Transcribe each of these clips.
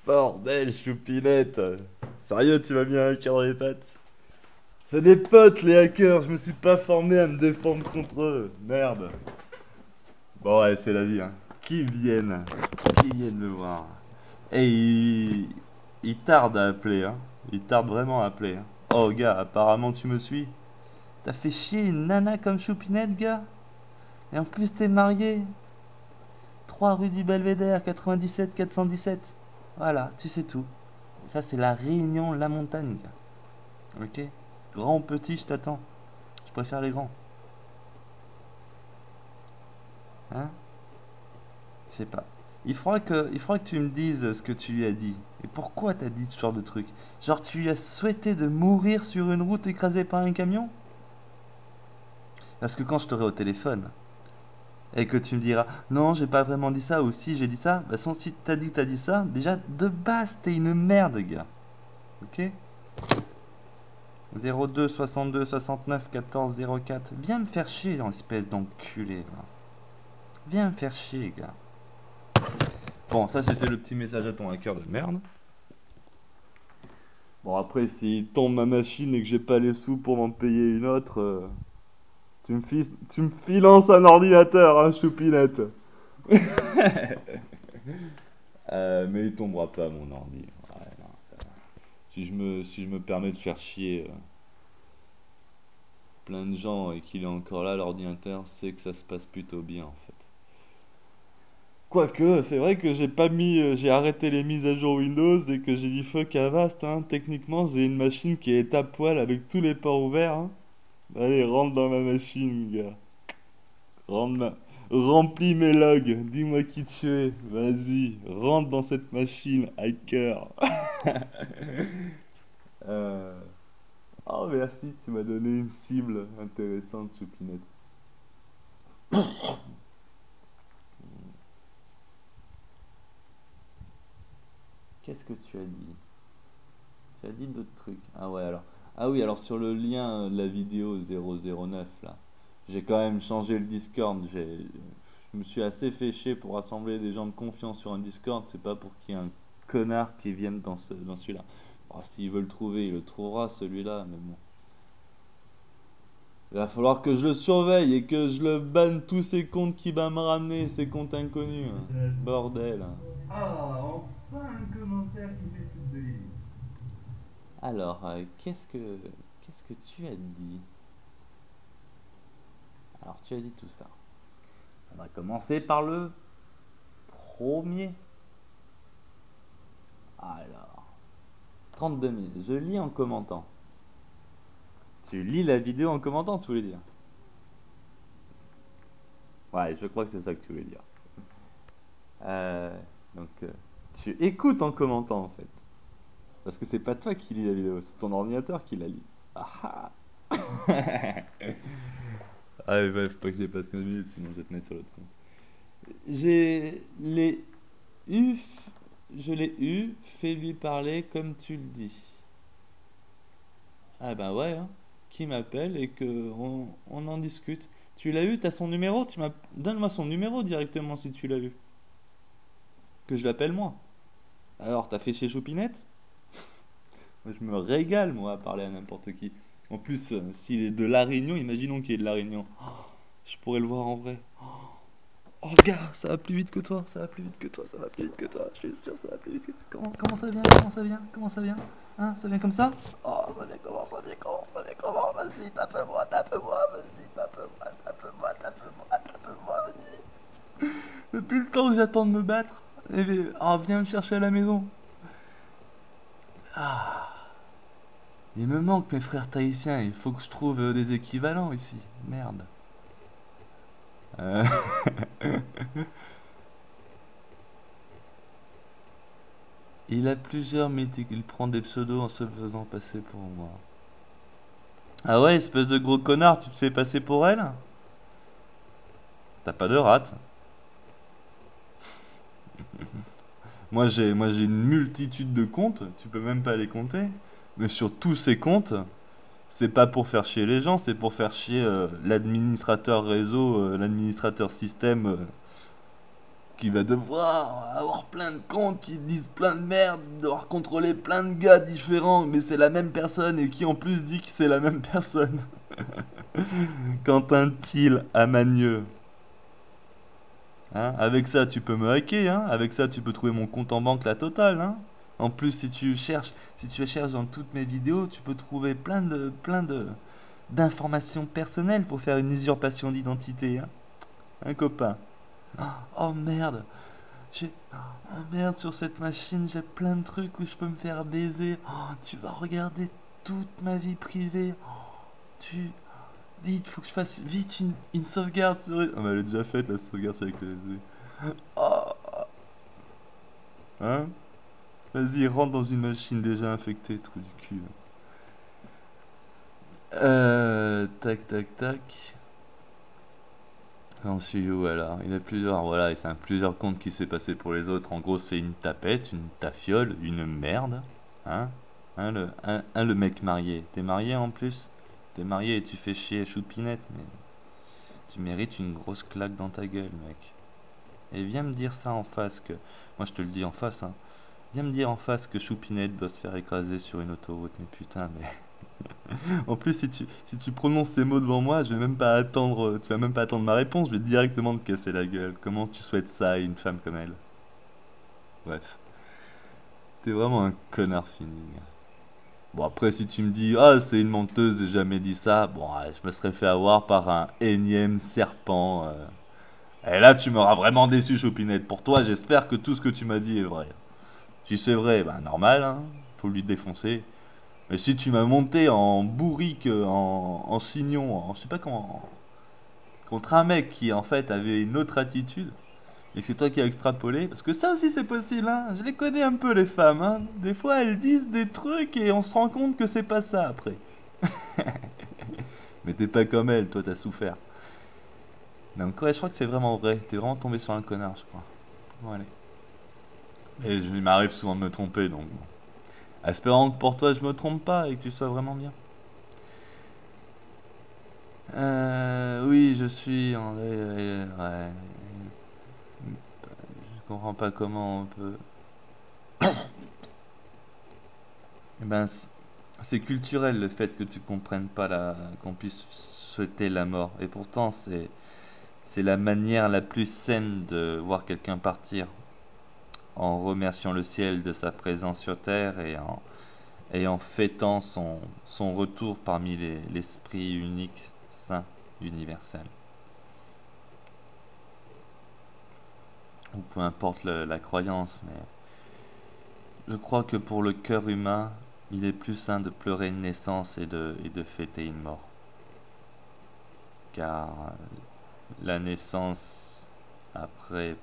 Bordel, choupinette. Sérieux, tu m'as mis un hacker dans les pattes? C'est des potes, les hackers. Je me suis pas formé à me défendre contre eux. Merde. Bon, ouais, c'est la vie, hein. Qui viennent Qui viennent me voir. Et il tarde à appeler, hein. Il tarde vraiment à appeler, hein. Oh, gars, apparemment tu me suis. T'as fait chier une nana comme choupinette, gars? Et en plus, t'es marié. 3 rue du Belvédère, 97 417. Voilà, tu sais tout. Ça, c'est la Réunion, la montagne, gars. Ok? Grand ou petit, je t'attends. Je préfère les grands. Hein? Je sais pas. Il faudra que tu me dises ce que tu lui as dit. Et pourquoi t'as dit ce genre de truc? Genre, tu lui as souhaité de mourir sur une route écrasée par un camion? Parce que quand je t'aurai au téléphone, et que tu me diras, non, j'ai pas vraiment dit ça, ou si j'ai dit ça, bah, si t'as dit que t'as dit ça, déjà, de base, t'es une merde, gars. Ok? 02 62 69 14 04. Viens me faire chier, espèce d'enculé, là. Viens me faire chier, gars. Bon, ça c'était le petit message à ton hacker de merde. Bon, après, s'il tombe ma machine et que j'ai pas les sous pour m'en payer une autre, tu me finances un ordinateur, hein, choupinette. Mais il tombera pas, mon ordi. Ouais, non. Si je me permets de faire chier plein de gens et qu'il est encore là, l'ordinateur, c'est que ça se passe plutôt bien, en fait. Quoique, c'est vrai que j'ai arrêté les mises à jour Windows et que j'ai dit fuck Avast, hein. Techniquement, j'ai une machine qui est à poil avec tous les ports ouverts, hein. Allez, rentre dans ma machine, gars. Rentre ma- Remplis mes logs. Dis-moi qui tu es. Vas-y, rentre dans cette machine, hacker. Euh, Oh, merci, tu m'as donné une cible intéressante, Choupinette. Qu'est-ce que tu as dit? Tu as dit d'autres trucs. Ah ouais, alors. Ah oui, alors sur le lien de la vidéo 009, là, j'ai quand même changé le Discord. Je me suis assez fait chier pour rassembler des gens de confiance sur un Discord. C'est pas pour qu'il y ait un connard qui vienne dans celui-là. Oh, s'il veut le trouver, il le trouvera, celui-là, mais bon. Il va falloir que je le surveille et que je le banne tous ces comptes qui va me ramener, ces comptes inconnus, hein. Bordel, hein. Ah, enfin un commentaire qui fait tout de suite. Alors, qu'est-ce que tu as dit? Alors, tu as dit tout ça. On va commencer par le premier. Alors, 32 000. Je lis en commentant. Tu lis la vidéo en commentant, tu voulais dire? Ouais, je crois que c'est ça que tu voulais dire. Euh, donc, tu écoutes en commentant, en fait. Parce que c'est pas toi qui lis la vidéo, c'est ton ordinateur qui la lit. Ah ah. Ah, ouais, faut pas que j'y passe 15 minutes, sinon je vais te mettre sur l'autre compte. J'ai les eu, je l'ai eu, fais-lui parler comme tu le dis. Ah bah ouais, hein. Qui m'appelle et que on en discute. Tu l'as eu, t'as son numéro, donne-moi son numéro directement si tu l'as eu. Que je l'appelle moi. Alors, t'as fait chez Choupinette? Moi, je me régale, moi, à parler à n'importe qui. En plus, s'il est de La Réunion, imaginons qu'il est de La Réunion. Oh, je pourrais le voir en vrai. Oh, gars, ça va plus vite que toi, ça va plus vite que toi, ça va plus vite que toi. Je suis sûr, ça va plus vite que toi. Comment ça vient? Comment ça vient? Comment ça vient? Hein? Ça vient comme ça? Oh, ça vient comment? Ça vient comment? Ça vient comment? Vas-y, tape-moi, tape-moi, vas-y, tape-moi, tape-moi, tape-moi, tape-moi, vas-y. Depuis le temps que j'attends de me battre. Oh, viens me chercher à la maison. Ah. Il me manque mes frères tahitiens, il faut que je trouve des équivalents ici. Merde. Euh, Il a plusieurs mythiques, il prend des pseudos en se faisant passer pour moi. Ah ouais, espèce de gros connard, tu te fais passer pour elle? T'as pas de rate. Moi j'ai une multitude de comptes, tu peux même pas les compter. Mais sur tous ces comptes, c'est pas pour faire chier les gens, c'est pour faire chier l'administrateur réseau, l'administrateur système qui va devoir avoir plein de comptes qui disent plein de merde, devoir contrôler plein de gars différents, mais c'est la même personne et qui en plus dit que c'est la même personne. Quentin Thiel à Magneux. Hein, avec ça, tu peux me hacker, hein. Avec ça, tu peux trouver mon compte en banque, la totale, hein. En plus, si tu cherches dans toutes mes vidéos, tu peux trouver d'informations personnelles pour faire une usurpation d'identité, hein. Un copain. Oh merde, oh merde, sur cette machine, j'ai plein de trucs où je peux me faire baiser. Oh, tu vas regarder toute ma vie privée. Tu... Vite, faut que je fasse vite une sauvegarde sur... Oh, mais elle est déjà faite, la sauvegarde sur la clé USB. Oh, hein? Vas-y, rentre dans une machine déjà infectée, trou du cul. Tac, tac, tac. J'en suis où alors? Il y a plusieurs, voilà, et c'est un plusieurs comptes qui s'est passé pour les autres. En gros, c'est une tapette, une tafiole, une merde. Hein? Le mec marié. T'es marié en plus? T'es marié et tu fais chier Choupinette, mais tu mérites une grosse claque dans ta gueule, mec. Et viens me dire ça en face que... Moi, je te le dis en face, hein. Viens me dire en face que Choupinette doit se faire écraser sur une autoroute, mais putain, mais... En plus, si tu prononces ces mots devant moi, je vais même pas attendre, tu vas même pas attendre ma réponse, je vais directement te casser la gueule. Comment tu souhaites ça à une femme comme elle? Bref, t'es vraiment un connard fini. Bon, après, si tu me dis, ah, c'est une menteuse, j'ai jamais dit ça, bon, ouais, je me serais fait avoir par un énième serpent. Et là, tu m'auras vraiment déçu, Choupinette. Pour toi, j'espère que tout ce que tu m'as dit est vrai. Si c'est vrai, bah normal, hein, faut lui défoncer. Mais si tu m'as monté en bourrique, en chignon, je sais pas comment, contre un mec qui en fait avait une autre attitude, et que c'est toi qui as extrapolé, parce que ça aussi c'est possible, hein, je les connais un peu les femmes, hein, des fois elles disent des trucs et on se rend compte que c'est pas ça après. Mais t'es pas comme elle, toi t'as souffert. Donc ouais, je crois que c'est vraiment vrai, t'es vraiment tombé sur un connard, je crois. Bon, allez. Et il m'arrive souvent de me tromper, donc bon. Espérant que pour toi je me trompe pas et que tu sois vraiment bien. Oui, je suis en... ouais. Je comprends pas comment on peut... Eh ben, c'est culturel le fait que tu comprennes pas qu'on puisse souhaiter la mort. Et pourtant, c'est la manière la plus saine de voir quelqu'un partir. En remerciant le ciel de sa présence sur terre et en fêtant son retour parmi l'esprit unique, saint, universel. Ou peu importe la croyance, mais je crois que pour le cœur humain, il est plus sain de pleurer une naissance et de fêter une mort. Car la naissance, après,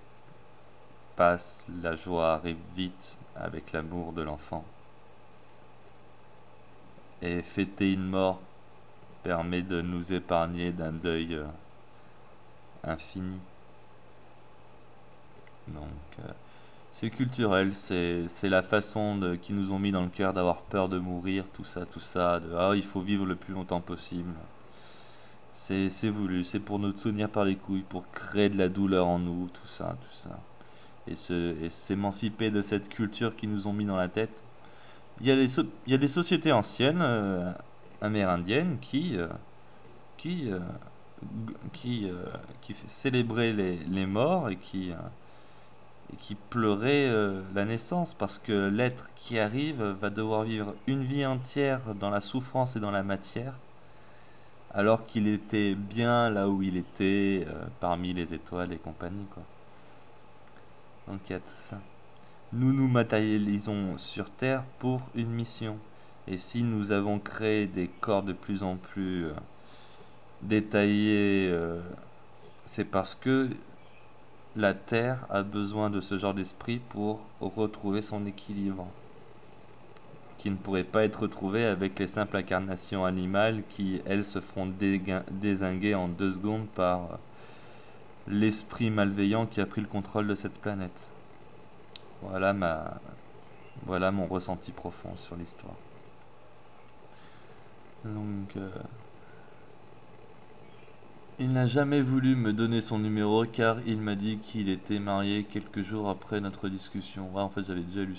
passe, la joie arrive vite avec l'amour de l'enfant. Et fêter une mort permet de nous épargner d'un deuil infini. Donc, c'est culturel, c'est la façon qu'ils nous ont mis dans le cœur d'avoir peur de mourir, tout ça, de ah, il faut vivre le plus longtemps possible. C'est voulu, c'est pour nous tenir par les couilles, pour créer de la douleur en nous, tout ça, tout ça. Et s'émanciper de cette culture qu'ils nous ont mis dans la tête. Il y a des sociétés anciennes, amérindiennes, qui, euh, qui célébraient les morts et qui pleuraient la naissance parce que l'être qui arrive va devoir vivre une vie entière dans la souffrance et dans la matière alors qu'il était bien là où il était parmi les étoiles et compagnie quoi. Donc il y a tout ça. Nous nous matérialisons sur Terre pour une mission. Et si nous avons créé des corps de plus en plus détaillés, c'est parce que la Terre a besoin de ce genre d'esprit pour retrouver son équilibre, qui ne pourrait pas être retrouvé avec les simples incarnations animales qui, elles, se feront dézinguer en 2 secondes par l'esprit malveillant qui a pris le contrôle de cette planète. Voilà voilà mon ressenti profond sur l'histoire. Donc, Il n'a jamais voulu me donner son numéro car il m'a dit qu'il était marié quelques jours après notre discussion. Ouais, en fait, j'avais déjà lu